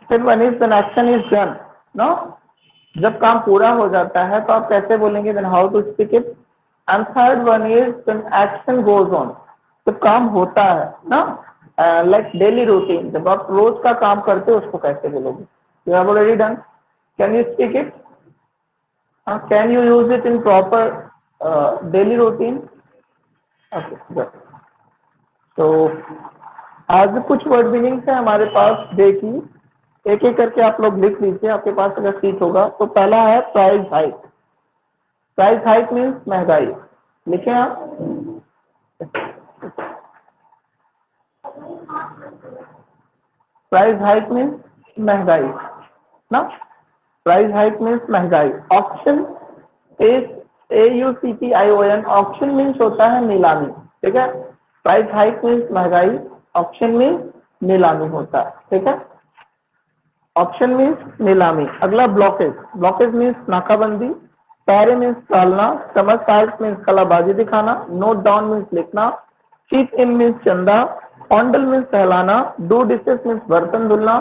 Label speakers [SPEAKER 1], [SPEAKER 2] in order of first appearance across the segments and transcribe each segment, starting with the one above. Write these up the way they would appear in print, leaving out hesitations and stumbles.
[SPEAKER 1] फिर one is when action is done, no, जब काम पूरा हो जाता है तो आप कैसे बोलेंगे, then how to speak it. And third one is when action goes on, जब काम होता है ना, लाइक डेली रूटीन, जब आप रोज का काम करते हो उसको कैसे बोलोगे। You have already done, can you speak it, can you use it in proper daily routine. Okay good. तो आज कुछ वर्ड मीनिंग्स है हमारे पास, देखिए एक एक करके आप लोग लिख लीजिए, आपके पास अगर सीट होगा तो। पहला है price hike. Price hike means महंगाई, लिखे आप। प्राइस हाइक मीन्स महंगाई ना, प्राइस हाइक मीन्स महंगाई। Auction is AUCTION, auction means होता है नीलामी, ठीक है। प्राइस हाइक मीन्स महंगाई, ऑक्शन मीन्स नीलामी होता है, ठीक है। ऑप्शन मीन्स नीलामी। अगला ब्लॉकेज। ब्लॉकेज मीन्स नाकाबंदी। पैरे मीन्स टालना। समझ साइट मीन्स कलाबाजी दिखाना। नोट डाउन मीन्स लिखना। चीट इन मीन्स चंदा। ऑन्डल मीन्स सहलाना। डू डिशेस मीन्स बर्तन धुलना।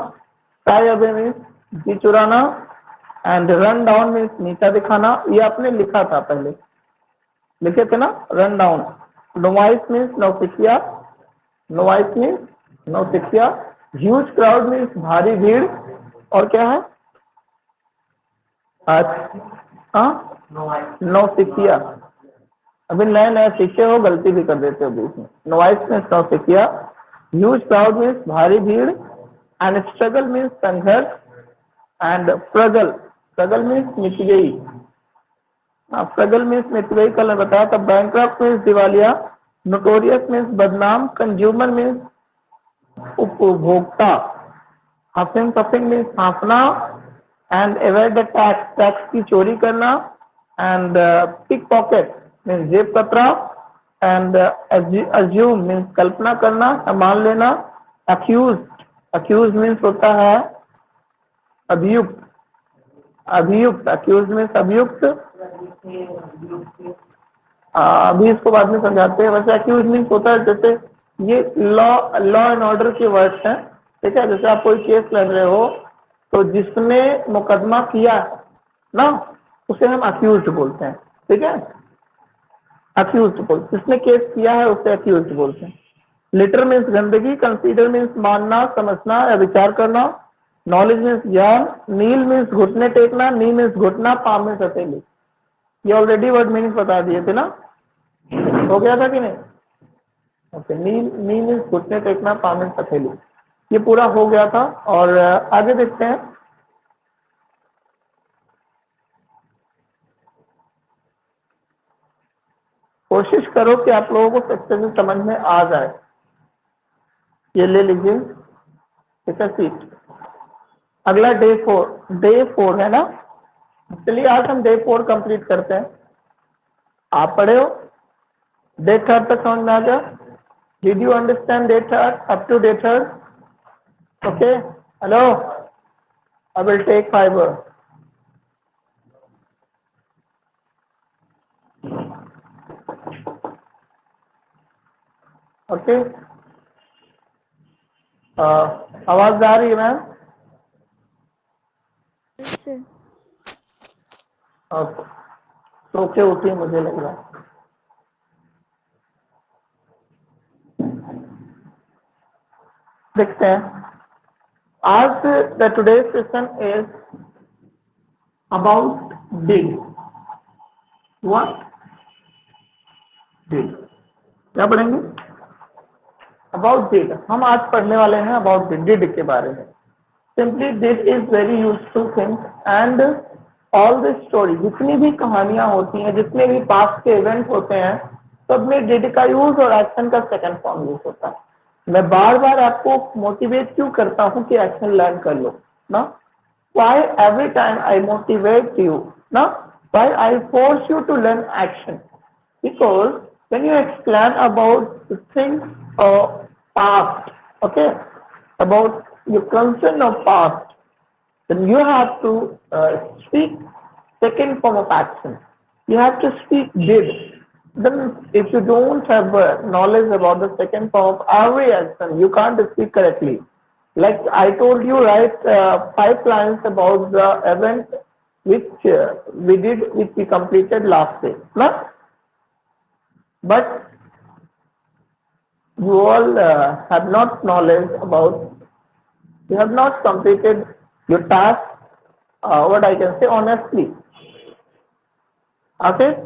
[SPEAKER 1] टाई अवे मीन्स जी चुराना। एंड रन डाउन मीन्स नीचा दिखाना। ये आपने लिखा था पहले, लिखे थे ना, रन डाउन। नोवाइस मीन्स नौसिखिया। नोवाइस मीन्स नौसिखिया। ह्यूज क्राउड मीन्स भारी भीड़। और क्या है, नौसिखिया। अभी नए नए सीखे हो, गलती भी कर देते हो बीच में। नोवाइस मीन्स नौसिखिया। ह्यूज क्राउड मीन्स भारी भीड़। एंड स्ट्रगल मीन्स संघर्ष। एंड स्ट्रगल, स्ट्रगल मीन्स मिट गई। स्ट्रगल मीन्स मिट गई, कल मैं बताया था। बैंकक्रप्ट मीन्स दिवालिया। नोटोरियस मीन्स बदनाम। कंज्यूमर मीन्स उपभोक्ता। हफिंग पफिंग मीन्स हांफना। And evade the tax, tax की चोरी करना। एंड पिक पॉकेट मीन्स जेब कतरा। एंड अज्यूम मीन्स कल्पना करना, मान लेना। अक्यूज, अक्यूज मीन्स होता है अभियुक्त। अभियुक्त, अक्यूज मीन्स अभियुक्त। अभी इसको बाद में समझाते हैं। वैसे अक्यूज मीन्स होता है, जैसे ये लॉ एंड ऑर्डर के वर्ड्स हैं, ठीक है। जैसे आप कोई केस लड़ रहे हो तो जिसने मुकदमा किया ना, उसे हम अक्यूज्ड बोलते हैं, ठीक है। अक्यूज्ड बोलते, जिसने केस किया है उसे अक्यूज्ड बोलते हैं। लिटर मीन्स गंदगी। कंसीडर मीन्स मानना, समझना या विचार करना। नॉलेज मीन्स ज्ञान। नील मीन्स घुटने टेकना। नी मीन्स घुटना। पाम मीन्स हथेली। ये ऑलरेडी वर्ड मीनिंग बता दिए थे ना, हो गया था कि नहीं। ओके, नी मीन्स घुटने टेकना, पाम मीन्स हथेली, ये पूरा हो गया था। और आगे देखते हैं। कोशिश करो कि आप लोगों को अच्छे से समझ में आ जाए। ये ले लीजिए, ठीक है, सीट। अगला डे 4, डे 4 है ना। चलिए आज हम डे 4 कंप्लीट करते हैं। आप पढ़े हो, डे 3 तक समझ में आ गया। Did you understand day 3 up to day 3? Okay, hello, I will take fiber. Okay, आवाज आ रही है मैम? ओके, सो के उठी मुझे लग रहा है। देखते हैं। आज the today session is about did. What did, क्या पढ़ेंगे? About did. हम आज पढ़ने वाले हैं अबाउट डिड के बारे में। Simply did is very useful thing and all the story, जितनी भी कहानियां होती हैं, जितने भी पास्ट के इवेंट होते हैं, सब में डिड का यूज और एक्शन का सेकंड फॉर्म यूज होता है। मैं बार बार आपको मोटिवेट क्यों करता हूं कि एक्शन लर्न कर लो ना। Why every time I motivate you ना, why I force you to learn action, because when you explain about the things of past, okay, about your concern of past, then you have to speak second form of action. You have to speak did. Then if you don't have knowledge about the second form of every action, you can't speak correctly. Like I told you, write 5 lines about the event which which we completed last day. No? But you all have not knowledge about, you have not completed your task, what I can say, honestly. Okay?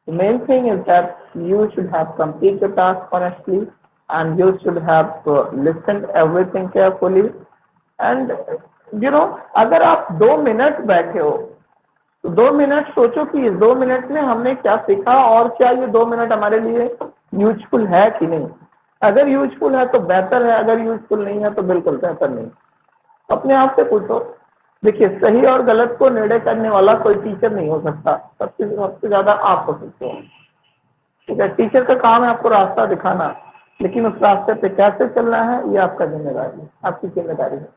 [SPEAKER 1] The main thing is that you should have completed your task honestly, and you should have listened everything carefully. And अगर आप 2 minute बैठे हो तो 2 minute सोचो कि इस 2 minute में हमने क्या सीखा और क्या ये 2 मिनट हमारे लिए यूजफुल है कि नहीं। अगर यूजफुल है तो बेहतर है, अगर यूजफुल नहीं है तो बिल्कुल बेहतर नहीं। अपने आप से पूछो। देखिए, सही और गलत को निर्णय करने वाला कोई टीचर नहीं हो सकता, सबसे ज्यादा आप हो सकते हो। ठीक है, टीचर का काम है आपको रास्ता दिखाना, लेकिन उस रास्ते पे कैसे चलना है ये आपका जिम्मेदारी है, आपकी जिम्मेदारी है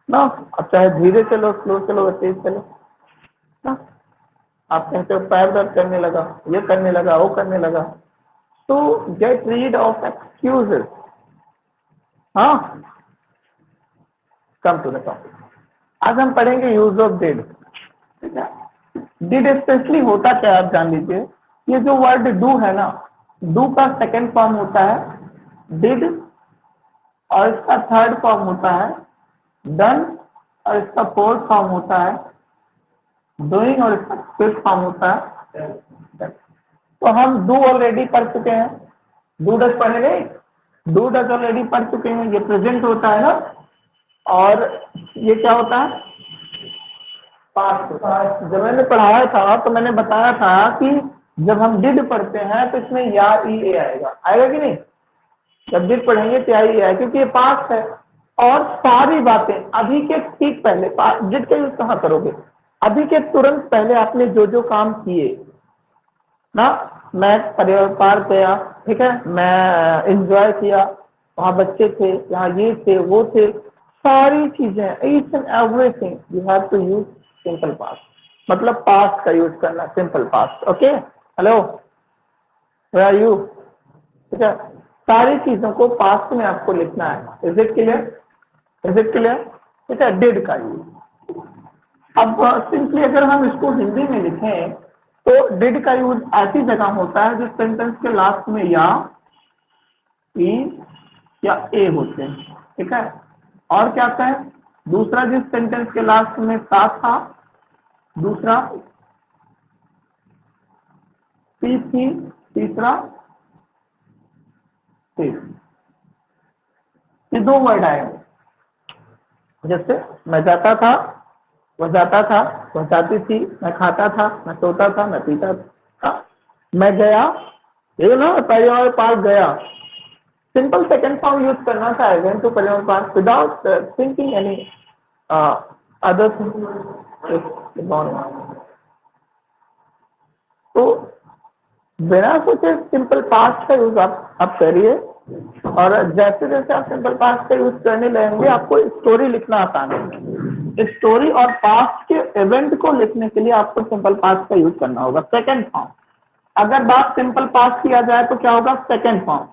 [SPEAKER 1] ना। अब चाहे धीरे चलो, स्लो चलो, तेज चलो ना। आप कहते हो पैर दर्द करने लगा, ये करने लगा, वो करने लगा, तो गेट रीड ऑफ एक्सक्यूजेस। हाँ, कम टू द टॉपिक। आज हम पढ़ेंगे यूज ऑफ डिड। ठीक है, डिड स्पेशली होता क्या आप जान लीजिए। ये जो वर्ड डू है ना, डू का सेकंड फॉर्म होता है डिड, और इसका थर्ड फॉर्म होता है डन, और इसका फोर्थ फॉर्म होता है डूइंग, और इसका फिफ्थ फॉर्म होता है। तो हम डू ऑलरेडी पढ़ चुके हैं, डू डज पढ़े गए, डू डज ऑलरेडी पढ़ चुके हैं। ये प्रेजेंट होता है ना, और ये क्या होता है, पास्ट होता है। जब मैंने पढ़ाया था तो मैंने बताया था कि जब हम डिड पढ़ते हैं तो इसमें या ई ए आएगा, आएगा कि नहीं। जब डिड पढ़ेंगे तो या ई आएगा, क्योंकि ये पास्ट है। और सारी बातें अभी के ठीक पहले, डिड का यूज कहाँ करोगे, अभी के तुरंत पहले आपने जो जो काम किए ना, मैं परिवार पार्क गया, ठीक है, मैं एंजॉय किया, वहां बच्चे थे, यहाँ ये थे, वो थे, सारी चीजें, each and everything you have to use simple past, मतलब पास्ट का यूज करना, simple past. Okay, hello, where are you. ठीक है, सारी चीजों को पास्ट में आपको लिखना है। Is it clear, is it clear. ठीक है, डिड का यूज। अब सिंपली अगर हम इसको हिंदी में लिखें तो डिड का यूज ऐसी जगह होता है जिस सेंटेंस के लास्ट में या ई या ए होते हैं। ठीक है, और क्या आता है दूसरा, जिस सेंटेंस के लास्ट में सा था, दूसरा सी थी, तीसरा सी। ये 2 वर्ड आए, जैसे मैं जाता था, वह जाता था, वह जाती थी, मैं खाता था, मैं सोता था, मैं पीता था, मैं गया, ये ना परिवार पार्क गया। सिंपल सेकंड फॉर्म यूज करना था, आई went to Parivar park, without thinking any other thing. तो बिना सोचे सिंपल पास्ट का यूज आप करिए, और जैसे जैसे आप सिंपल पास्ट का यूज करने लगेंगे आपको स्टोरी लिखना आसान है। स्टोरी और पास्ट के इवेंट को लिखने के लिए आपको सिंपल पास्ट का यूज करना होगा, सेकंड फॉर्म। अगर बात सिंपल पास्ट किया जाए तो क्या होगा, सेकंड फॉर्म।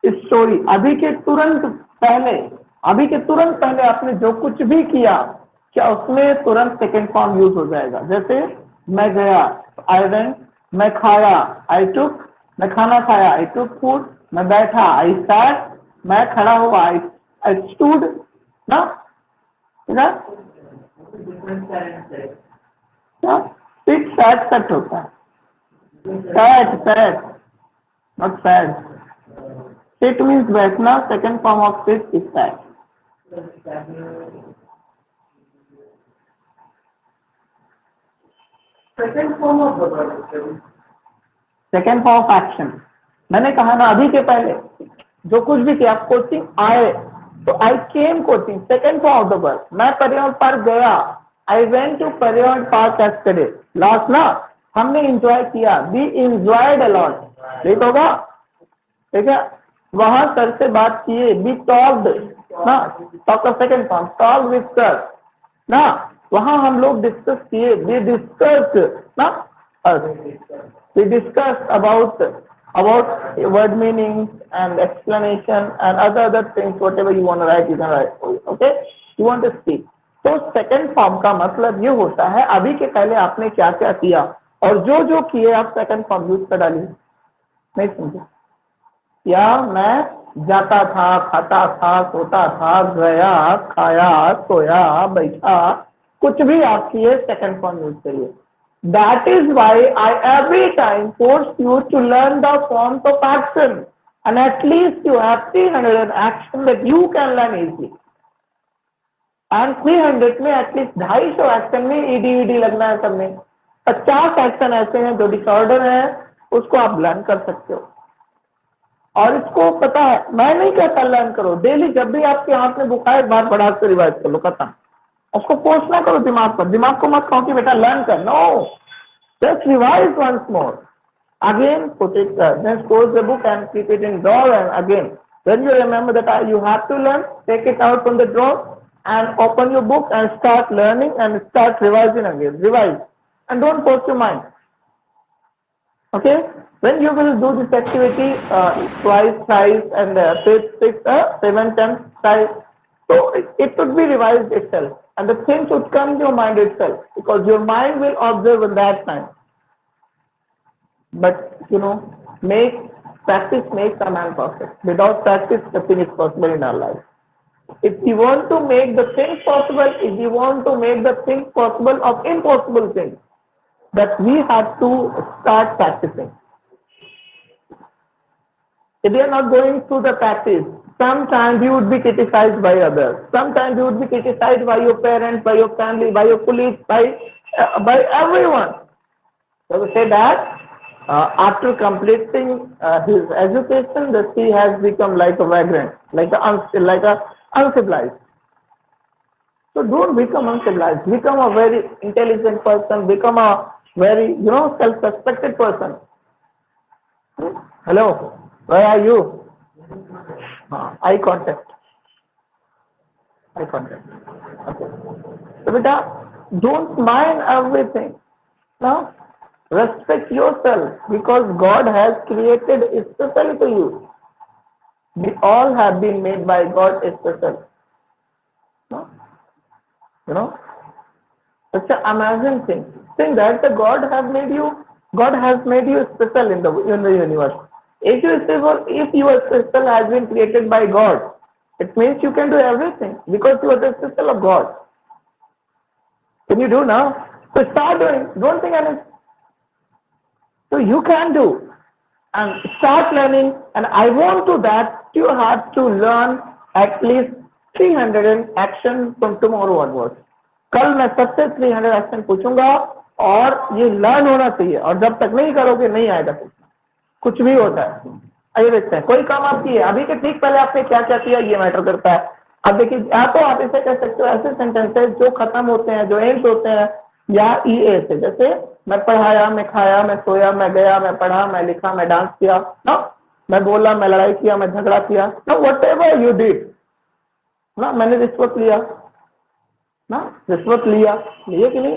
[SPEAKER 1] स्टोरी अभी के तुरंत पहले, अभी के तुरंत पहले आपने जो कुछ भी किया, क्या उसमें तुरंत सेकंड फॉर्म यूज हो जाएगा। जैसे मैं गया, आई वेंट, मैं खाया, आई टुक, मैं खाना खाया, आई टुक फूड, मैं बैठा, आई सैट, मैं खड़ा हुआ, आई स्टूड ना। सिट सैट सट होता है, sat sat not sad. Sit means बैठना, second form of sit is sat. Second form of action. मैंने कहा ना, अभी के पहले जो कुछ भी किया, कोचिंग आए तो I came coaching, second form of the verb. मैं परिवार पार्क गया, I went to Parivar park yesterday. Last ना, हमने एंजॉय किया, वी एंजॉयड अ लॉट, ठीक होगा। ठीक है, वहां सर से बात किए, वी टॉक्ड ना, टॉक का second form, talk with sir ना, वहां हम लोग डिस्कस किए, वी डिस्कस्ड ना, we discuss about about word meanings and explanation and other things, whatever you want to write, you can write. Okay, you want to speak. तो second form का मतलब ये होता है अभी के पहले आपने क्या क्या किया और जो जो किए आप सेकंड फॉर्म यूज कर डालिए। नहीं समझे? या मैं जाता था, खाता था, सोता था, गया, खाया, सोया, बैठा, कुछ भी आप किए सेकंड फॉर्म यूज करिए। That is why I every time force you to learn the forms of action, and at least you have 300 action that you can learn easily. And 300 में एटलीस्ट 250 एक्शन में ED लगना है सब में। 50 action ऐसे हैं जो डिसऑर्डर है, उसको आप लर्न कर सकते हो। और इसको पता है, मैं नहीं कहता लर्न करो, डेली जब भी आपके हाथ में बुक आए एक बार बढ़ा के रिवाइज कर लो, खत्म। उसको फोर्स ना करो दिमाग पर, दिमाग को मत कहो कि बेटा लर्न कर, no, just revise once more, again put it, then close the book and keep it in drawer, and again when you remember that you have to learn, take it out from the drawer and open your book and start learning and start revising again, revise, and don't force your mind. Okay, when you will do this activity twice, thrice, and fifth, sixth, seventh, tenth, twice, so it should be revised itself, and the thing should come to your mind itself, because your mind will observe in that time. But you know, practice makes a man perfect. Without practice, nothing is possible in our life. If you want to make the things possible, if you want to make the things possible of impossible things, that we have to start practicing. If you are not going through the practice, sometimes you would be criticized by others. Sometimes you would be criticized by your parents, by your family, by your colleagues, by everyone. So we say that after completing his education, the he has become like a vagrant, like a uncivilized. So don't become uncivilized. Become a very intelligent person. Become a very, self-respected person. Hello, where are you? Eye contact. Eye contact. Okay. So beta, don't mind everything. No, respect yourself, because God has created especially for you. We all have been made by God special. No? It's an amazing thing. Think that God has made you special in the universe. If your special has been created by God, it means you can do everything, because you are the special of God. Can you do now? So start doing. Don't think anything. So you can do, and start learning. And I want to that you have to learn at least 300 action from tomorrow onwards. कल मैं सबसे 300 action पूछूंगा, और ये learn होना चाहिए, और जब तक नहीं करोगे नहीं आएगा कुछ भी होता है। आइए देखते हैं, कोई काम आप किए अभी के ठीक पहले आपने क्या क्या किया, ये मैटर करता है। अब देखिए, या तो आप इसे कह सकते हो ऐसे सेंटेंसेस जो खत्म होते हैं, जो एंड होते हैं, या ई से, जैसे मैं पढ़ाया, मैं खाया, मैं सोया, मैं गया, मैं पढ़ा, मैं लिखा, मैं डांस किया, ना, मैं बोला, मैं लड़ाई किया, मैं झगड़ा किया, ना, व्हाटएवर यू डिड, ना, मैंने रिश्वत लिया, ना, रिश्वत लिए कि नहीं?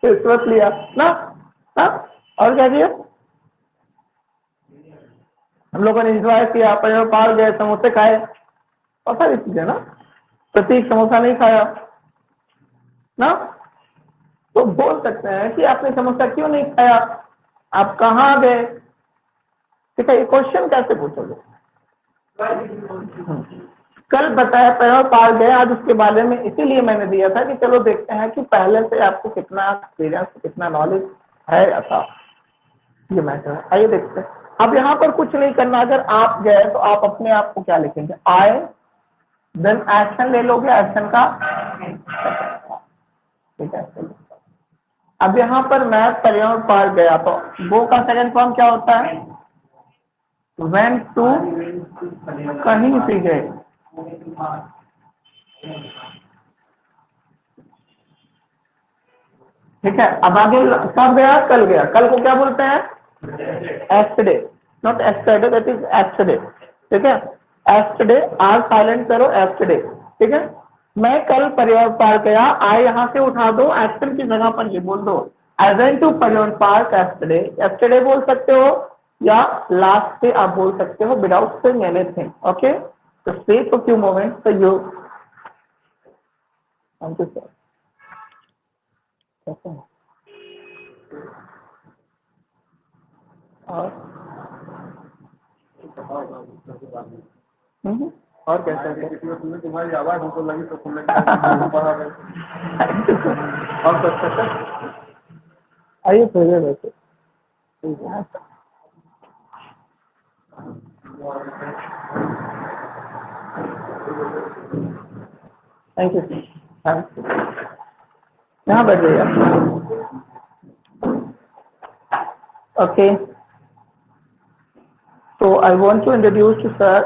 [SPEAKER 1] रिश्वत लिया ना, और क्या किया? हम लोगों ने एंजॉय किया, पार्क गए, समोसे खाए, और सारी चीजें ना। प्रतीक समोसा नहीं खाया ना, तो बोल सकते हैं कि आपने समोसा क्यों नहीं खाया, आप कहाँ गए? ठीक है, ये क्वेश्चन कैसे पूछोगे? कल बताया पैरों पार गए, आज उसके बारे में इसीलिए मैंने दिया था कि चलो देखते हैं कि पहले से आपको कितना एक्सपीरियंस, कितना नॉलेज है ऐसा, ये मैटर है। आइए देखते हैं। अब यहाँ पर कुछ नहीं करना, अगर आप गए तो आप अपने आप को क्या लिखेंगे? आए, देन एक्शन ले लोगे, एक्शन का, ठीक है। अब यहाँ पर मैं पैरों पार गया, तो वो का सेकंड फॉर्म क्या होता है? वेंट टू, कहीं भी गए, ठीक है। अब आगे कब गया? कल गया। कल को क्या बोलते हैं? Yesterday, not yesterday, that is yesterday, ठीक है। एस्टरडे, आज साइलेंट करो, एस्टरडे, ठीक है। मैं कल परिवार पार गया, आए यहाँ से उठा दो, एक्शन की जगह पर ये बोल दो, आई वेंट टू पर्यटन पार्क एस्टरडे, एस्टरडे बोल सकते हो या लास्ट से आप बोल सकते हो विदाउट सेइंग एनीथिंग, ओके। तो स्टे फॉर फ्यू मोमेंट्स तो यू, थैंक यू सर। कैसे हैं? और और कैसे हैं? तुम्हारी आवाज हमको लगी तो सुनने और कुछ आइए फिर वैसे थैंक यू, थैंक यू। यहाँ बैठ जाइए। Okay, so I want to introduce to sir,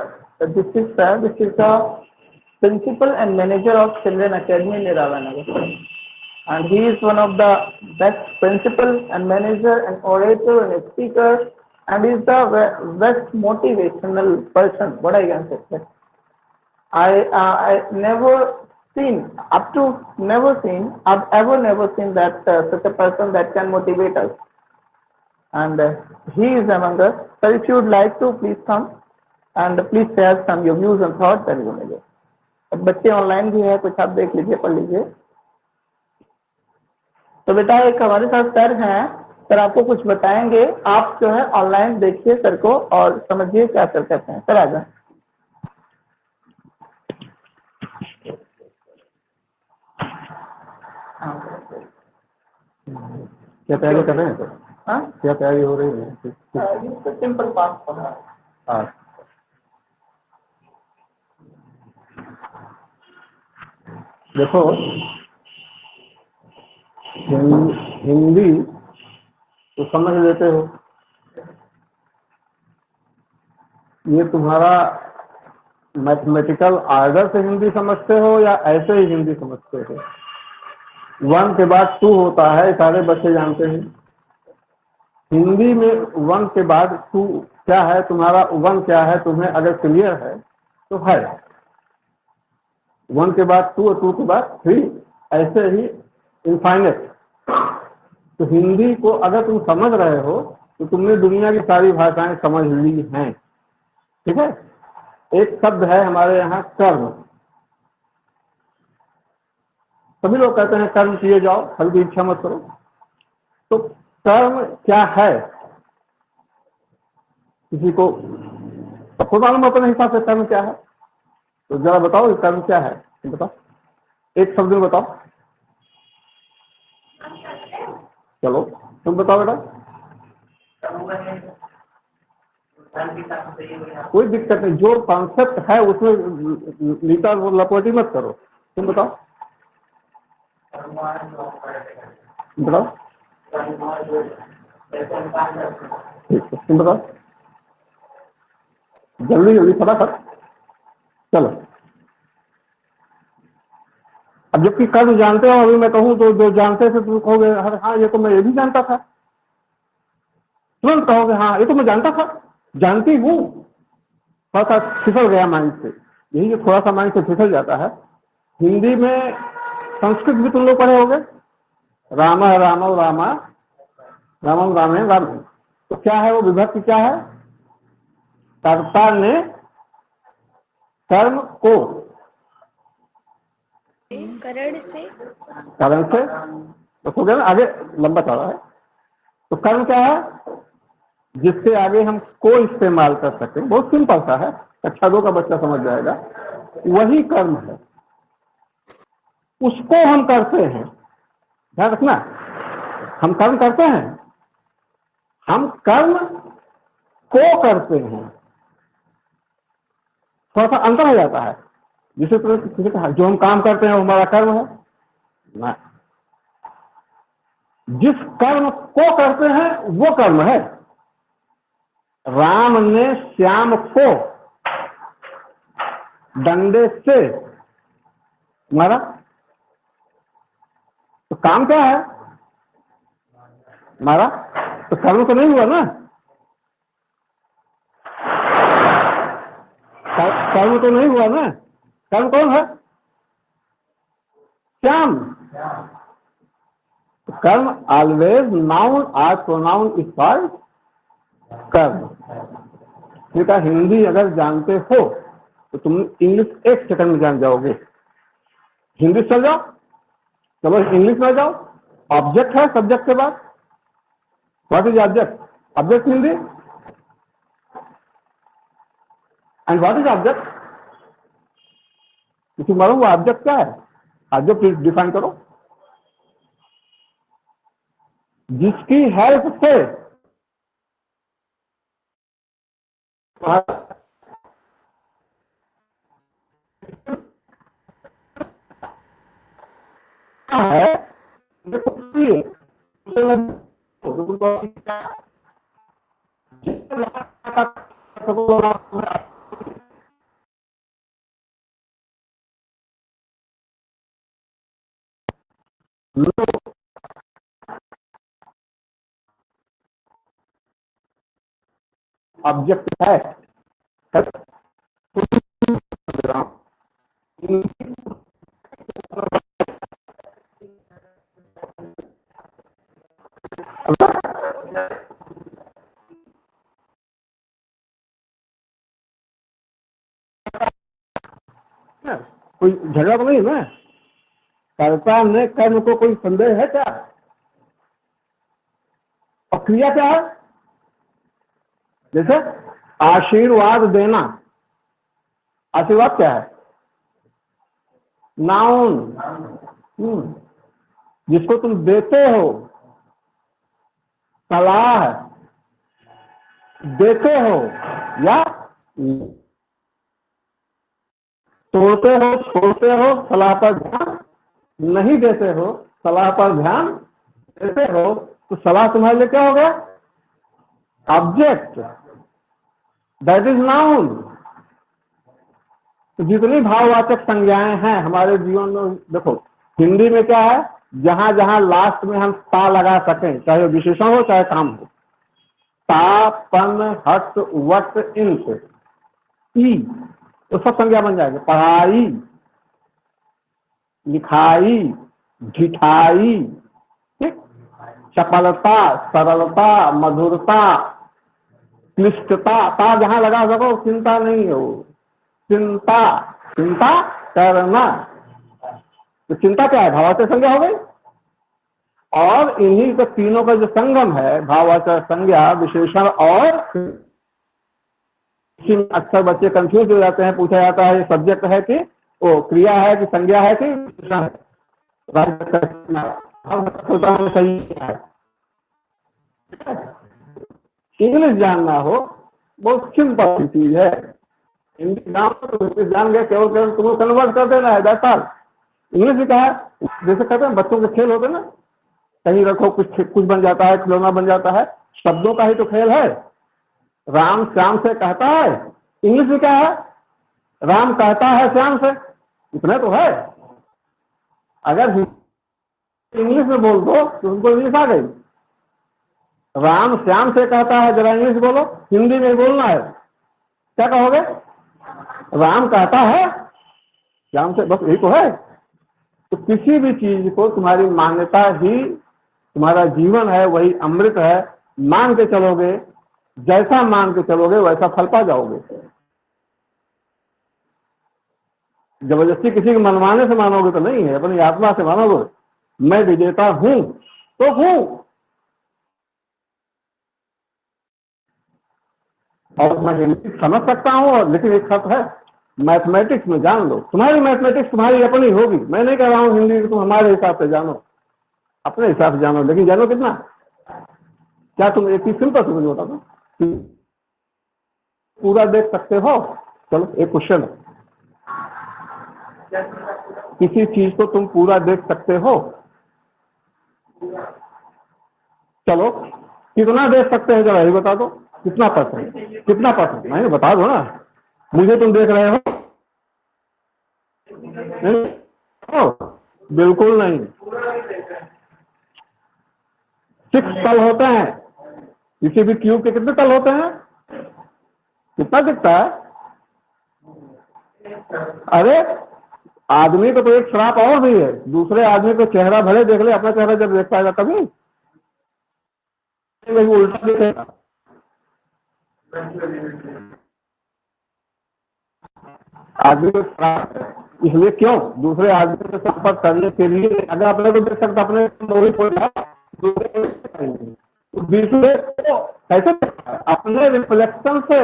[SPEAKER 1] this is sir, this is the principal and manager of Children Academy Niravanagar, and he is one of the best principal and manager and orator and speaker, and he is the best motivational person, what I can say. I never seen, up to never seen, I've ever never seen that such a person that can motivate us, and he is among us. So if you would like to, please come and please share some your views and thoughts that you may. अब बच्चे online भी है, कुछ आप देख लीजिए, पढ़ लीजिए। तो बेटा एक हमारे साथ सर हैं, सर आपको कुछ बताएंगे, आप जो है ऑनलाइन देखिए सर को और समझिए क्या सर कहते हैं। सर आ जाए। क्या तैयारी कर रहे हैं सर? हाँ, क्या तैयारी हो रही है? सिंपल पास पढ़ा। हाँ, देखो हिंदी तो समझ लेते हो, ये तुम्हारा मैथमेटिकल ऑर्डर से हिंदी समझते हो या ऐसे ही हिंदी समझते हो? 1 के बाद 2 होता है, सारे बच्चे जानते हैं। हिंदी में 1 के बाद 2 क्या है, तुम्हारा 1 क्या है, तुम्हें अगर क्लियर है तो है। 1 के बाद 2 और 2 के बाद 3, ऐसे ही इनफाइनेट। तो हिंदी को अगर तुम समझ रहे हो तो तुमने दुनिया की सारी भाषाएं समझ ली हैं, ठीक है। एक शब्द है हमारे यहाँ कर्म, सभी लोग कहते हैं कर्म किए जाओ, फल की इच्छा मत करो। तो कर्म क्या है, किसी को खुद मालूम अपने हिसाब से कर्म क्या है? तो जरा बताओ कर्म क्या है, बताओ एक शब्द में बताओ। चलो तुम बताओ बेटा। कोई दिक्कत नहीं, जो कॉन्सेप्ट है उसमें लीटा वो लपोटी मत करो। तुम बताओ बताओ, ठीक है तुम बताओ, जल्दी जल्दी फटाफट चलो। अब जबकि कर्म जानते हो, अभी मैं कहूँ तो जो जानते थे तुम कहोगे हाँ ये तो मैं ये भी जानता था, तुरंत कहोगे हाँ ये तो मैं जानता था, जानती हूँ। थोड़ा सा फिसल गया माइंड से, यही जो थोड़ा सा माइंड से फिसल जाता है। हिंदी में संस्कृत भी तुम लोग पढ़े होगे, राम राम रामा रामम रामे राम। तो क्या है वो विभक्ति क्या है? कर्ता ने कर्म को
[SPEAKER 2] करण से
[SPEAKER 1] तो हो गया ना, आगे लंबा चौड़ा है। तो कर्म क्या है? जिससे आगे हम को इस्तेमाल कर सकते हैं, बहुत सिंपल सा है, कक्षा 2 का बच्चा समझ जाएगा। वही कर्म है, उसको हम करते हैं। ध्यान रखना, हम कर्म करते हैं, हम कर्म को करते हैं, थोड़ा सा अंतर हो जाता है। जिसे किसी कहा जो हम काम करते हैं वो हमारा कर्म है ना, जिस कर्म को करते हैं वो कर्म है। राम ने श्याम को डंडे से मारा, तो काम क्या है? मारा। तो कर्म तो नहीं हुआ ना, कर्म तो नहीं हुआ ना। कर्म कौन है? श्याम। कर्म ऑलवेज नाउन और प्रोनाउन इज कॉल्ड कर्म। ठीक है, हिंदी अगर जानते हो तो तुम इंग्लिश 1 सेकंड में जान जाओगे। हिंदी चल जाओ, चलो इंग्लिश में जाओ। ऑब्जेक्ट है सब्जेक्ट के बाद, what is object? Object Hindi, and what is object? किसी मालूम वो ऑब्जेक्ट क्या है? ऑब्जेक्ट डिफाइन करो। जिसकी हेल्प से है, ऑब्जेक्ट है। कोई झगड़ा तो नहीं है? कर्ता में कर्म को कोई संदेह है क्या? और क्रिया क्या है? जैसे आशीर्वाद देना, आशीर्वाद क्या है? नाउन। जिसको तुम देते हो, सलाह देते हो या तोड़ते हो, छोड़ते हो, सलाह पर ध्यान नहीं देते हो, सलाह पर ध्यान देते हो, तो सलाह तुम्हारे लिए क्या हो गया? Object, that is noun. तो जितनी भाववाचक संज्ञाएं हैं हमारे जीवन में, देखो हिंदी में क्या है, जहां जहां लास्ट में हम ता लगा सकें, चाहे विशेषण हो चाहे काम हो, ता, पन, हट, वट, इंस, ई, तो सब संज्ञा बन जाएगी। पढ़ाई, लिखाई, ढिठाई, ठीक, चपलता, सरलता, मधुरता, क्लिष्टता, ता जहां लगा सको, चिंता नहीं हो, चिंता, चिंता करना। तो चिंता क्या है? भाववाचक संज्ञा हो गई। और इन्हीं का तीनों का जो संगम है, भाववाचक संज्ञा, विशेषण और, अक्सर बच्चे कंफ्यूज हो जाते हैं, पूछा जाता है ये सब्जेक्ट है कि वो क्रिया है कि संज्ञा है कि विशेषण है। सही है। इंग्लिश जानना हो बहुत सिंपल चीज है। हिंदी जानो तो इंग्लिश जान गए, केवल केवल तुम्हें कन्वर्ट कर देना है, दैट्स ऑल। इंग्लिश भी कहा, जैसे कहते हैं बच्चों के खेल होते हैं ना, कहीं रखो कुछ बन जाता है, खिलौना बन जाता है, शब्दों का ही तो खेल है। राम श्याम से कहता है, इंग्लिश में क्या है? राम कहता है श्याम से, इतना तो है। अगर इंग्लिश में बोल दो तो उनको इंग्लिश आ गई। राम श्याम से कहता है, जरा इंग्लिश बोलो, हिंदी में बोलना है, क्या कहोगे? राम कहता है श्याम से, बस यही तो है। तो किसी भी चीज को तुम्हारी मान्यता ही तुम्हारा जीवन है, वही अमृत है, मान के चलोगे, जैसा मान के चलोगे वैसा फल पा जाओगे। जबरदस्ती किसी के मनवाने से मानोगे तो नहीं है, अपनी आत्मा से मानोगे, मैं विजेता हूं तो हूं, और मैं हिंदी समझ सकता हूं, और लेकिन एक शर्त है, मैथमेटिक्स में जान लो। तुम्हारी मैथमेटिक्स तुम्हारी अपनी होगी, मैं नहीं कह रहा हूं हिंदी तुम हमारे हिसाब से जानो, अपने हिसाब से जानो, लेकिन जानो कितना? क्या तुम एक चीज सिंपल समझ बता दो, पूरा देख सकते हो? चलो एक क्वेश्चन, किसी चीज को तुम पूरा देख सकते हो? चलो कितना देख सकते हैं, जरा ये बता दो, कितना परसेंट, कितना परसेंट? नहीं बता दो ना, मुझे तुम देख रहे हो? नहीं, बिल्कुल नहीं। 6 तल होते हैं, किसी भी क्यूब के कितने तल होते हैं? कितना दिखता है? अरे आदमी को तो एक श्राप और भी है, दूसरे आदमी को चेहरा भले देख ले, अपना चेहरा जब देख पाएगा तभी वो उल्टा देखेगा। आदमी को श्राप है, इसलिए क्यों दूसरे आदमी से संपर्क करने के लिए, अगर अपने को देख सकता अपने मोहित हो जाए, दूसरे को कैसे देखता है? अपने रिफ्लेक्शन से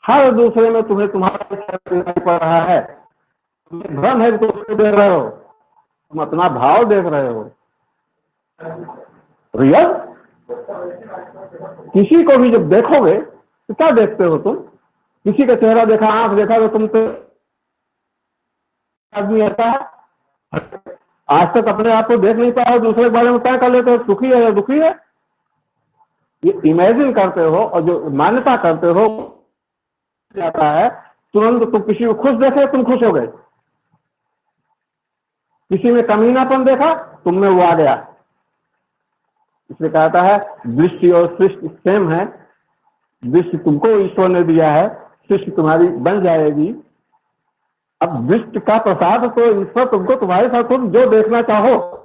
[SPEAKER 1] हर दूसरे में तुम्हें तुम्हारा दिखाई पड़ रहा है। तुम्हें भ्रम है कि तुम उसको देख रहे हो, तुम अपना भाव देख रहे हो। रियल किसी को भी जब देखोगे तो क्या देखते हो तुम? किसी का चेहरा देखा, आंख देखा तो तुम तो आदमी ऐसा है, आज तक अपने आप को देख नहीं पाया, दूसरे के बारे में तय कर लेते हो सुखी है या दुखी है। ये इमेजिन करते हो और जो मान्यता करते हो जाता है, तुरंत तुम किसी को खुश देखे तुम खुश हो गए, किसी में कमीनापन देखा तुम में वो आ गया। इसलिए कहता है दृष्टि और सृष्टि सेम है, दृष्टि तुमको ईश्वर ने दिया है, सृष्टि तुम्हारी बन जाएगी। अब दृष्टि का प्रसाद तो ईश्वर तुमको तुम्हारे साथ तुम जो देखना चाहो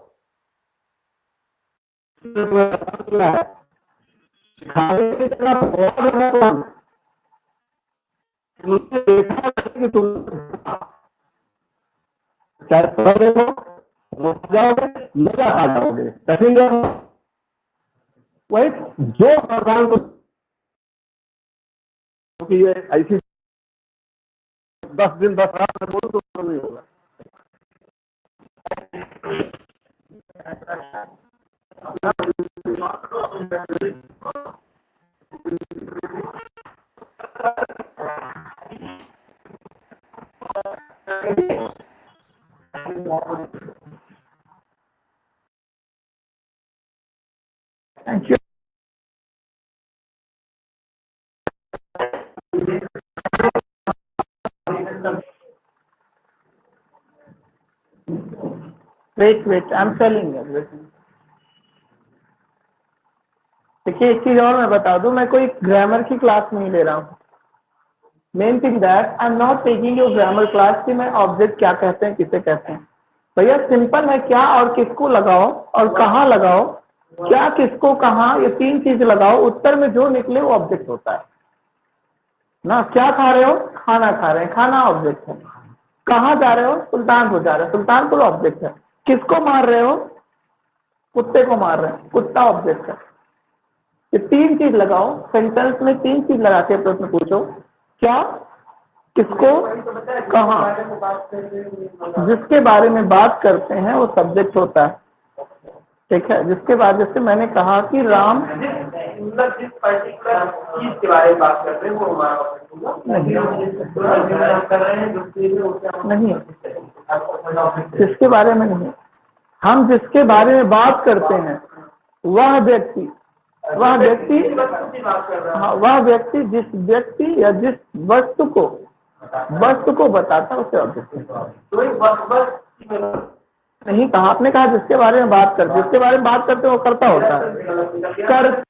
[SPEAKER 1] देखा कि तुम चाहे देखो जाओगे मजा आ जाओगे, कठिन वही जो भगवान को ये ऐसी 10 दिन 10 रात में बोलूं तो नहीं होगा। Thank you. Wait I am telling you. देखिए एक चीज और मैं बता दूं, मैं कोई ग्रामर की क्लास नहीं ले रहा हूँ। Main thing that I am not taking your grammar class कि मैं ऑब्जेक्ट क्या कहते हैं किसे कहते हैं। भैया सिंपल है, क्या और किसको लगाओ और कहाँ लगाओ, क्या किसको कहाँ, ये 3 चीज लगाओ, उत्तर में जो निकले वो ऑब्जेक्ट होता है ना। क्या खा रहे हो? खाना खा रहे हैं, खाना ऑब्जेक्ट है। कहाँ जा रहे हो? सुल्तानपुर जा रहे हो, सुल्तानपुर ऑब्जेक्ट है। किसको मार रहे हो? कुत्ते को मार रहे हैं, कुत्ता ऑब्जेक्ट है। ये 3 चीज लगाओ सेंटेंस में, 3 चीज लगा के प्रश्न पूछो, क्या किसको कहाँ, जिसके बारे में बात करते हैं वो सब्जेक्ट होता है। ठीक है, जिसके बाद जैसे मैंने कहा कि राम जिस पर्टिकुलर चीज के बारे में बात करते हैं वो हमारा नहीं, जिसके बारे में नहीं, हम जिसके बारे में बात करते हैं वह व्यक्ति, हाँ वह व्यक्ति जिस व्यक्ति या जिस वस्तु को बताता है उसे ऑब्जेक्ट नहीं कहा। आपने कहा जिसके बारे में बात करते, जिसके बारे में बात करते वो करता होता है, कर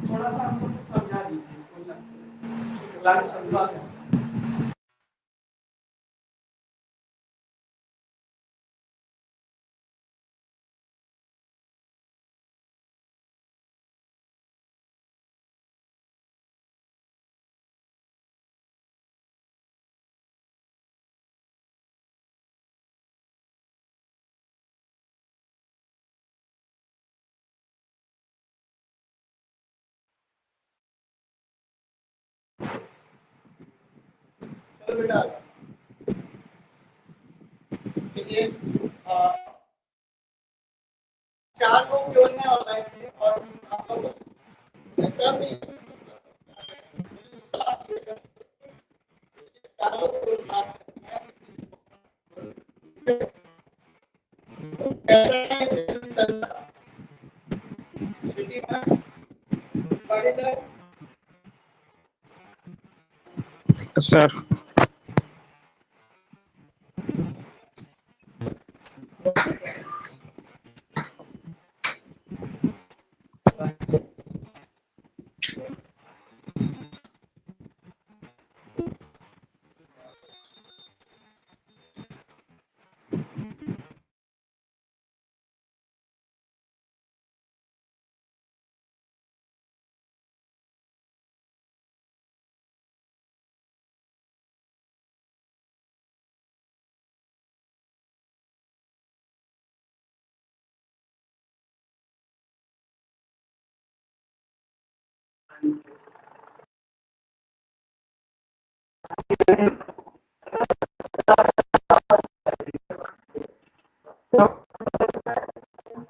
[SPEAKER 1] थोड़ा सा हमको समझा दीजिए। चार लोग जोड़ने वाले थे और आप लोग
[SPEAKER 2] sir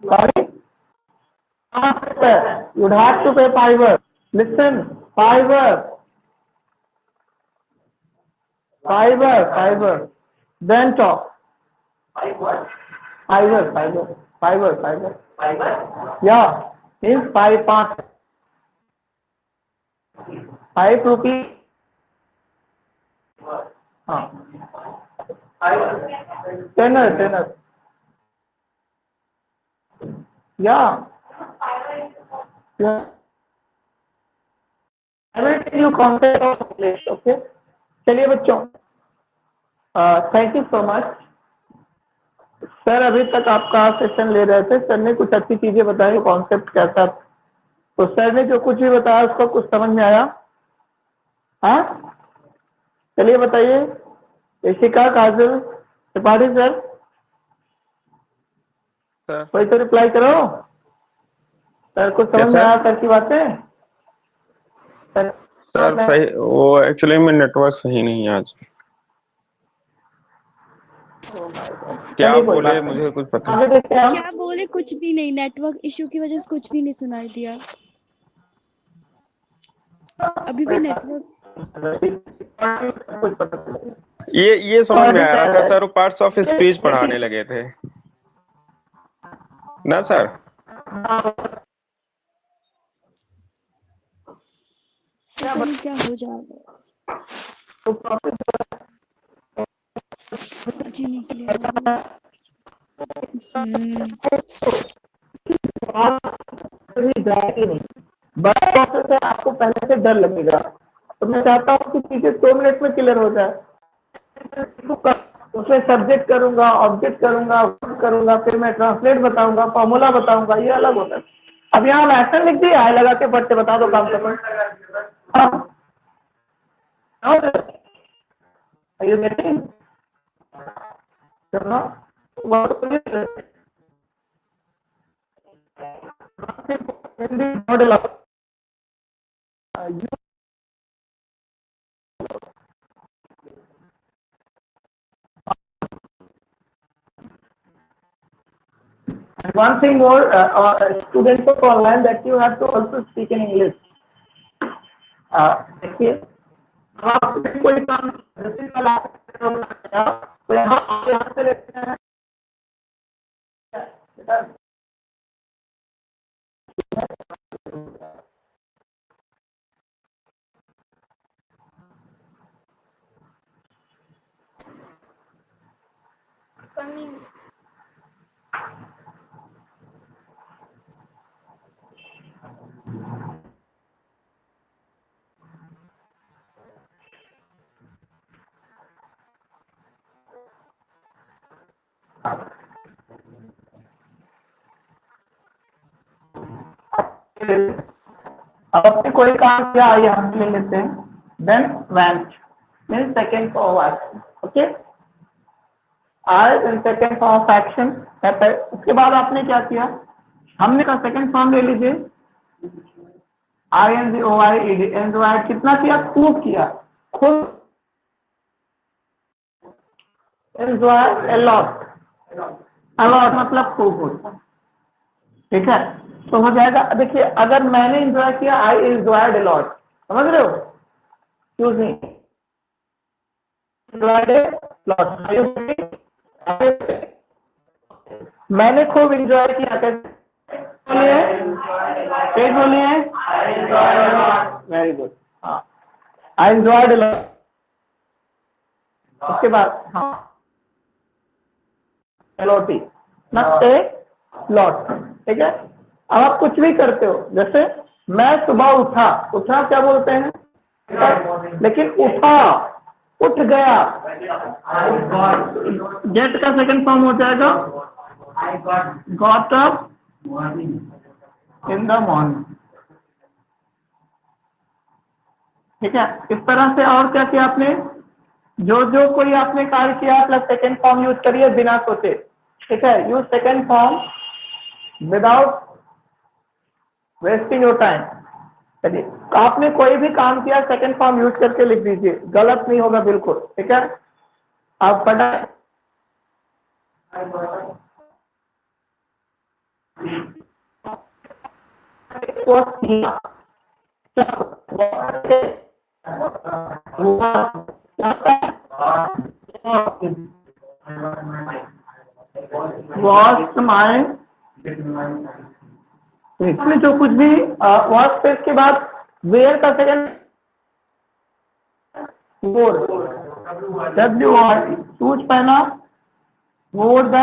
[SPEAKER 1] Sorry? You'd have to pay fiver. Listen, fiver. Then talk. Fiver. Yeah, means 5 rupees. Tenner. Yeah. I will tell you concept of English, okay? चलिए बच्चों, thank you so much sir. अभी तक आपका सेशन ले रहे थे, sir ने कुछ अच्छी चीजें बताई, कॉन्सेप्ट कैसा, तो सर ने जो कुछ भी बताया उसको कुछ समझ में आया? हाँ, चलिए बताइए। ऋषिका, काजल, त्रिपाठी सर, कोई तो रिप्लाई करो। सर कुछ समझ में आया सर की बातें?
[SPEAKER 2] सर सही, वो एक्चुअली में नेटवर्क सही नहीं है आज। क्या बोले मुझे कुछ पता नहीं।
[SPEAKER 3] क्या बोले कुछ भी नहीं, नेटवर्क इशू की वजह से कुछ भी नहीं सुनाई दिया। अभी भी नेटवर्क
[SPEAKER 2] ये समझ में आ रहा था सर, पार्ट्स ऑफ स्पीच पढ़ाने लगे थे ना सर।
[SPEAKER 3] क्या हो जाएगा जी निकले।
[SPEAKER 1] आपको पहले से डर लगेगा, तो मैं चाहता हूँ कि चीजें 2 मिनट में क्लियर हो जाए। उसमें सब्जेक्ट करूंगा, ऑब्जेक्ट करूंगा, फिर मैं ट्रांसलेट बताऊंगा, फॉर्मूला बताऊंगा, ये अलग होता है। अब यहाँ मैथन लिख दिया, आए लगा के पढ़ते बता दो काम कर। And one thing more, students of online, that you have to also speak in English. देखिए, आप कोई काम तो यहाँ से लेते हैं। अब अपने कोई काम किया, आइए हम ले लेते हैं। Then went means second form of action, okay. I in second form of action. उसके बाद आपने क्या किया, हमने का सेकेंड फॉर्म ले लीजिए, INJOY एंजॉय कितना किया, खूब किया, खुद। एंजॉय अलॉट मतलब खूब होता, ठीक है। तो हो जाएगा, देखिए अगर मैंने एंजॉय किया, आई एंजॉयड अ लॉट, समझ रहे हो? यूजिंग एंजॉयड अ लॉट, मैंने खूब एंजॉय किया। बोलिए, वेरी गुड। हाँ, आई एंजॉयड अ लॉट। उसके बाद हाँ, एलओटी नॉट ए लॉट, ठीक है। अब आप कुछ भी करते हो, जैसे मैं सुबह उठा क्या बोलते हैं, लेकिन उठ गया, गेट का सेकंड फॉर्म हो जाएगा got up in the morning, ठीक है। इस तरह से और क्या किया आपने, जो कोई आपने कार्य किया प्लस सेकंड फॉर्म यूज करिए बिना सोचे, ठीक है। Use second form without wasting your time, चलिए, तो आपने कोई भी काम किया सेकंड फॉर्म यूज करके लिख दीजिए, गलत नहीं होगा बिल्कुल, ठीक है। आप पढ़ा वॉश माय, इसमें जो कुछ भी वॉश स्पेस के बाद वेयर का सेकंड वोर, डब्ल्यू आर शूज पहना, वोर द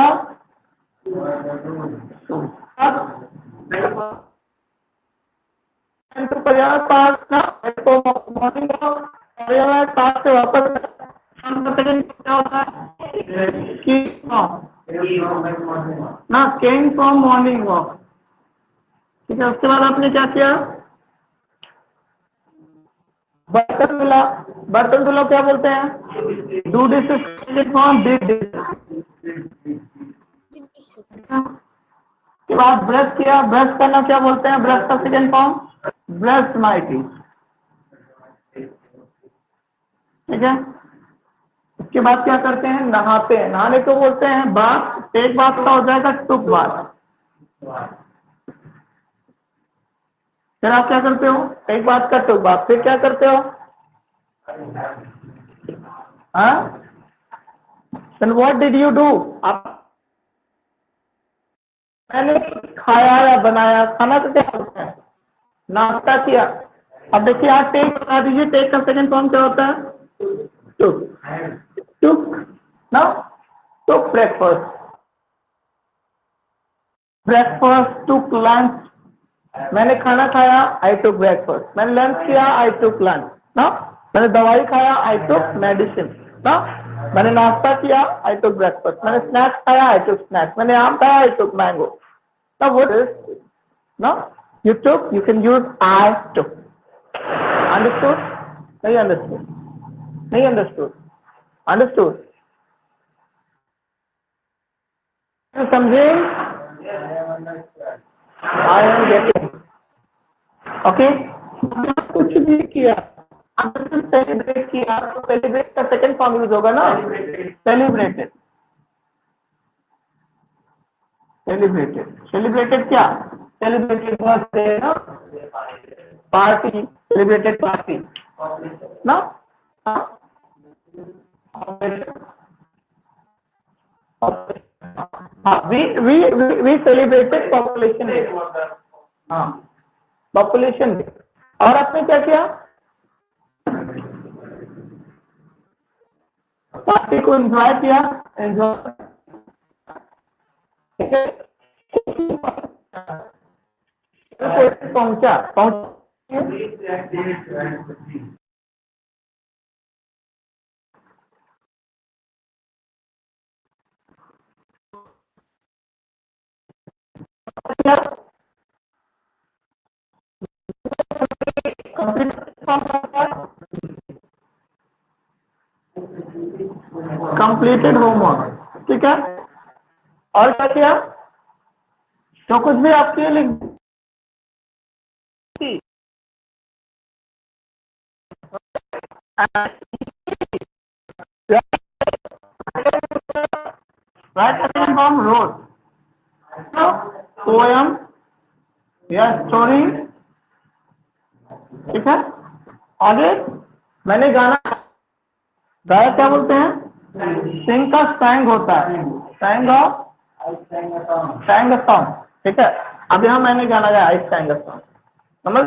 [SPEAKER 1] पास ना मॉर्निंग पास से वापस क्या होता है ना, केम फ्रॉम मॉर्निंग वॉक, ठीक है। उसके बाद आपने क्या किया, बर्तन धुला, बर्तन धुला क्या बोलते हैं, do this form did this. के बाद ब्रश किया, ब्रश करना क्या बोलते हैं, ब्रश का second form brush my teeth, ठीक है। उसके बाद क्या करते हैं, नहाते हैं, नहाने को बोलते हैं बाथ, टेक बाथ का हो जाएगा टुक बाथ। फिर आप क्या करते हो, टेक बाथ का टुक बाथ, फिर क्या करते हो, हाँ, then what did you do, आप मैंने खाया या बनाया, खाना तो क्या होता है, नाश्ता किया। अब देखिए आप टेक बता दीजिए, टेक का सेकंड फॉर्म क्या होता है, टुक, टुक ना, टुक ब्रेकफास्ट, ब्रेकफास्ट, टुक लंच, मैंने खाना खाया, आई टुक ब्रेकफास्ट, मैंने लंच किया, आई टुक लंच ना, मैंने दवाई खाया, आई टुक मेडिसिन ना, मैंने नाश्ता किया, आई टुक ब्रेकफास्ट, मैंने स्नैक्स खाया, आई टुक स्नैक्स, मैंने आम खाया, आई टुक mango. Now what is, no, you took, you can use I took, understood, नहीं understood, नहीं understood, understood, समझे, I am getting, okay, कुछ भी किया, आपने सेलिब्रेट किया, तो सेलिब्रेट का सेकंड फॉर्म यूज होगा ना, सेलिब्रेटेड, सेलिब्रेटेड, सेलिब्रेटेड क्या, सेलिब्रेटेड बर्थडे ना, पार्टी, सेलिब्रेटेड पार्टी ना, we celebrated population day, हाँ, population day। और आपने क्या किया, पार्टी को एंजॉय किया, एंजॉय, ठीक है, पहुंचा, कंप्लीटेड होमवर्क, ठीक है। और क्या किया, जो कुछ भी आपके लिख, write a second form wrote, poem या स्टोरी, ठीक है। आगे मैंने गाना गाया, क्या बोलते हैं, सिंग का सैंग होता है, सैंग सैंग सॉन्ग, ठीक है। अब यहाँ मैंने गाना गाया, आई सैंग सॉन्ग, समझ।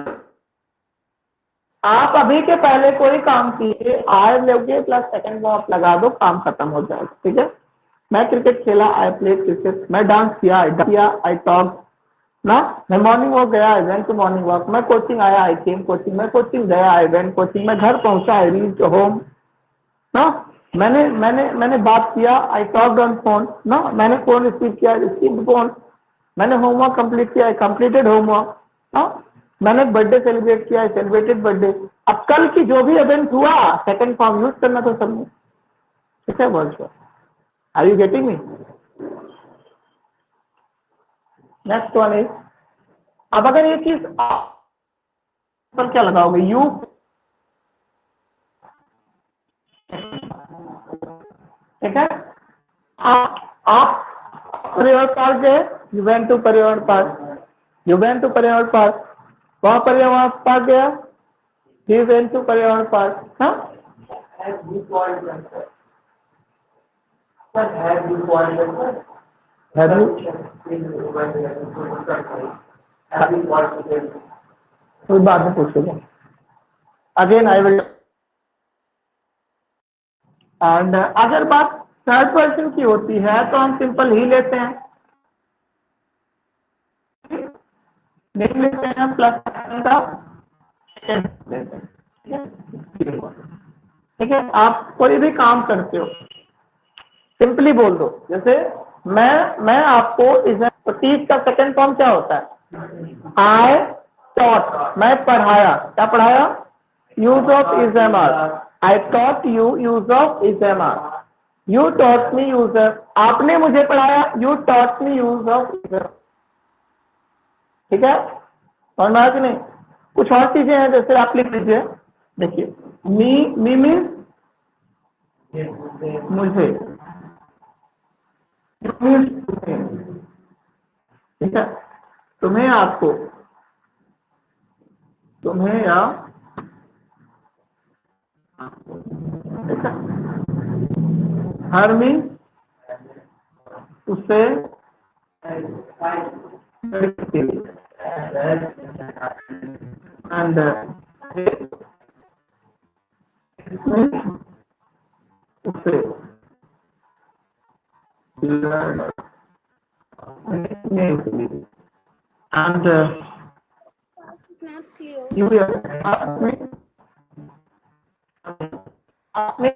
[SPEAKER 1] आप अभी के पहले कोई काम कीजिए, आई लोगे प्लस सेकंड वर्ब लगा दो, काम खत्म हो जाएगा, ठीक है। मैं क्रिकेट खेला, आई प्लेड क्रिकेट, मैं डांस किया, आई टॉक ना, मैं मॉर्निंग वॉक गया, I went to morning walk, मैं कोचिंग आया, आई केम कोचिंग, मैं कोचिंग गया, आई वेंट कोचिंग, मैं घर पहुंचा, आई रीच्ड होम ना, मैंने मैंने मैंने बात किया, आई टॉक्ड ऑन फोन ना, मैंने फोन रिसीव किया, रिसीव्ड फोन, मैंने होमवर्क कंप्लीट किया, आई कंप्लीटेड होमवर्क ना, मैंने बर्थडे सेलिब्रेट किया, आई सेलिब्रेटेड बर्थडे। अब कल की जो भी इवेंट हुआ, सेकंड फॉर्म यूज करना था सबने, ठीक है। Words, are you getting me, next one is, अब अगर ये चीज पर क्या लगाओगे? यू, ठीक है। आप परिवार पार्क गए, you went to Parivar park, you went to Parivar park, वहां परिवार पार्क गया, he went to Parivar park. हाँ, कोई बात नहीं, पूछेगा अगेन आई विल। एंड अगर बात थर्ड पर्सन की होती है तो हम सिंपल ही लेते हैं, नहीं लेते हैं, प्लस का लेते हैं, ठीक है। आप कोई भी काम करते हो सिंपली बोल दो, जैसे मैं आपको इस 30 का सेकंड फॉर्म क्या होता है? आई टॉट, मैं पढ़ाया, क्या पढ़ाया? Use of is am are, I taught you use of is am are, you taught me use, आपने मुझे पढ़ाया, you taught me use of is am, ठीक है। और ना कि नहीं, कुछ और चीजें हैं, जैसे आप लिख लीजिए, देखिए मी मीन्स मुझे, ठीक है, तुम्हें, आपको, तुम्हें या, ठीक है, हर मीन उससे, एंड उससे and
[SPEAKER 3] It's not clear.
[SPEAKER 1] You आपने आपने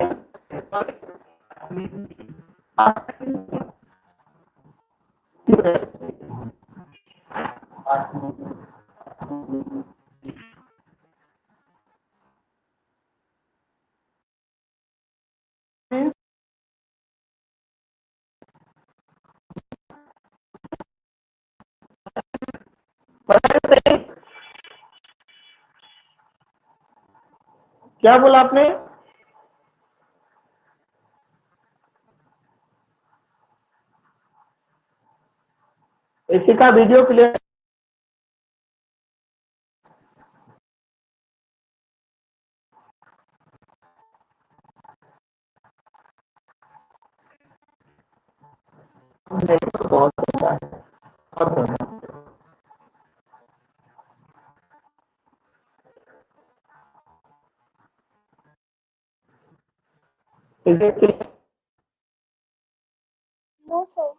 [SPEAKER 1] क्या बोला आपने? इसी का वीडियो क्लियर बहुत अच्छा है। Is it clear?
[SPEAKER 3] No, sir.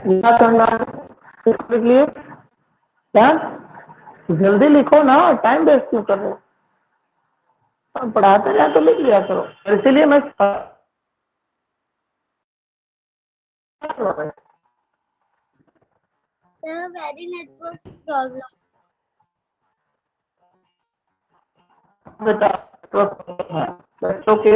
[SPEAKER 3] क्या करना है इसके लिए? क्या, जल्दी लिखो ना, टाइम वेस्ट क्यों कर रहे हो? हम पढ़ाते रहे तो लिख लिया करो, इसीलिए मैं Sir, very network problem.
[SPEAKER 1] बेटा बच्चों के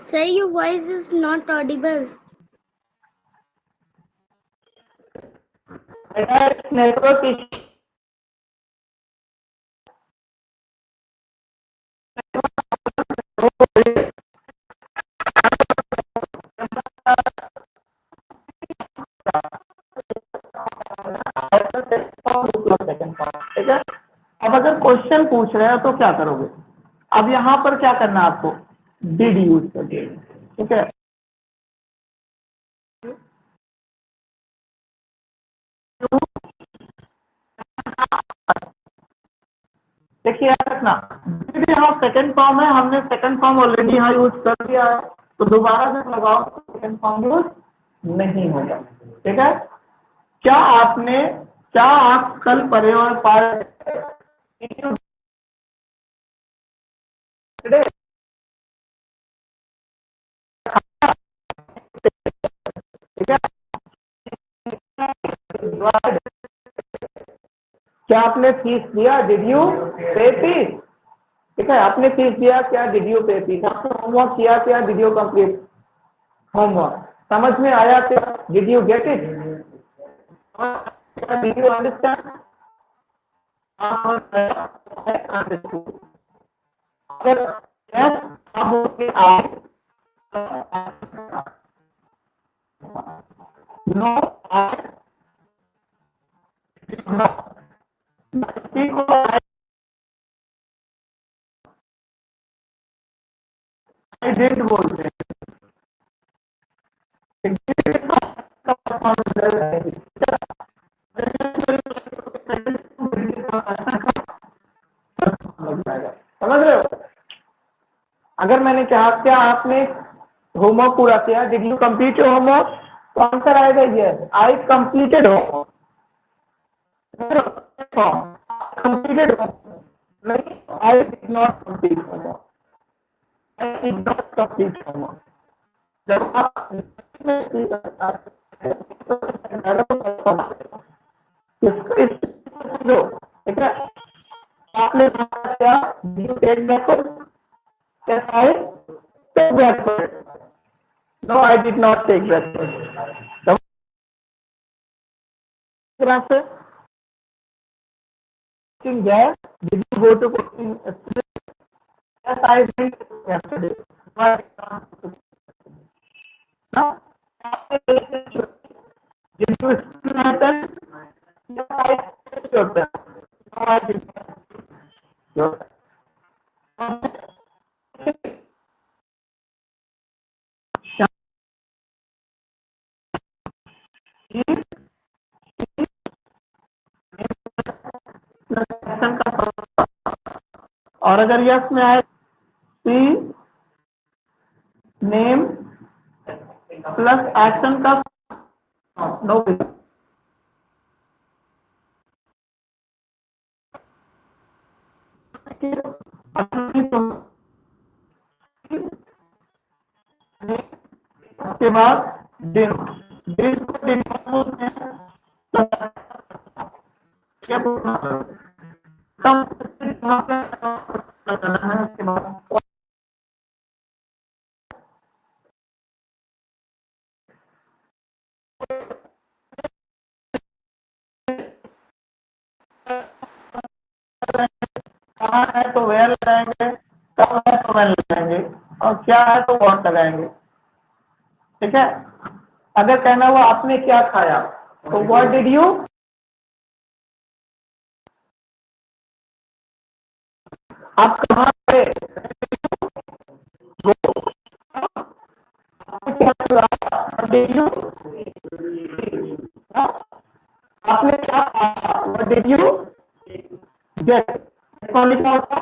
[SPEAKER 3] Sir, your voice is not audible.
[SPEAKER 1] Network अब अगर क्वेश्चन पूछ रहे हो तो क्या करोगे? अब यहाँ पर क्या करना है आपको? डिड यूज करिए, ठीक है। देखिए याद रखना, डिड यहाँ सेकंड फॉर्म है, हमने सेकंड फॉर्म ऑलरेडी यहाँ यूज कर दिया है, तो दोबारा जब लगाओ तो सेकंड फॉर्म यूज नहीं होगा, ठीक है। क्या आप कल पढ़े और पाए? ठीक है, क्या आपने फीस दिया? डिड यू पे फीस? ठीक है, आपने फीस दिया, क्या डिड यू पे फीस? आपने होमवर्क किया, क्या डिड यू कंप्लीट होमवर्क? समझ में आया क्या? Did you get it? Did you understand? अगर yes, आप बोलोगे आए, नो आई, नो, ठीक हो, आई डिड बोलते हैं। समझ रहे हो? अगर मैंने कहा क्या आपने होमवर्क पूरा किया, did you complete your homework, तो आंसर आएगा yes, I completed homework. Completed नहीं, I did not complete homework, I did not complete homework. जब आप ठीक है, आपने क्या do take backward? Yes, I take backward. No, I did not take backward. Answer. Yes, did you go to coaching yesterday? Yes, I did yesterday. Now, did you still happen? Yes, I did your best. No, I did your best. और अगर yes में आए, C name plus action का no, उसके बाद दिन, दिन को दिन बोलते हैं, क्या बोलना है? उसके बाद कहाँ है तो वेयर लगाएंगे, कब है तो वेन लगाएंगे, और क्या है तो वॉट लगाएंगे, ठीक है। अगर कहना हुआ आपने क्या खाया, तो व्हाट डिड यू, आप कहाँ गए, डिड यू, आपने क्या खाया, व्हाट डिड यू गेट? कौन लिखा होता?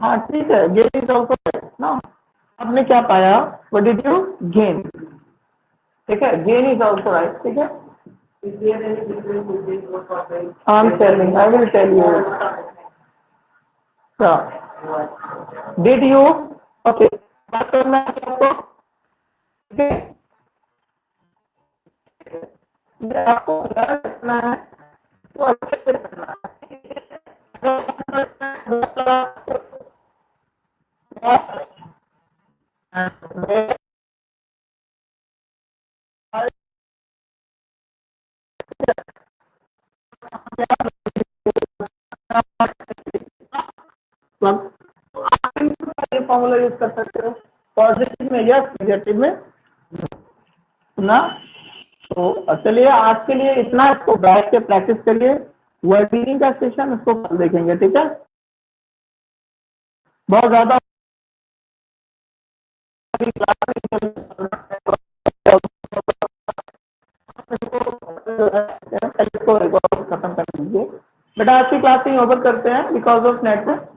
[SPEAKER 1] हाँ ठीक है, गेन इज ऑल्सो ना। आपने क्या पाया, व्हाट डिड यू गेन, ठीक है, गेन इज ऑल्सो राइट, ठीक है। I am telling, I will tell you. Did you, okay, बात करना है आपको, ठीक है, आपको करना है तो अच्छे से करना है। तो आप ये फॉर्मूला यूज कर सकते हो, पॉजिटिव में यस, नेगेटिव में ना। तो चलिए आज के लिए इतना, इसको बैठ के प्रैक्टिस करिए, वर्डिंग का सेशन उसको कल देखेंगे, ठीक है। बहुत ज्यादा खत्म कर दीजिए बेटा, आज की क्लास ही ओवर करते हैं बिकॉज ऑफ नेटवर्क।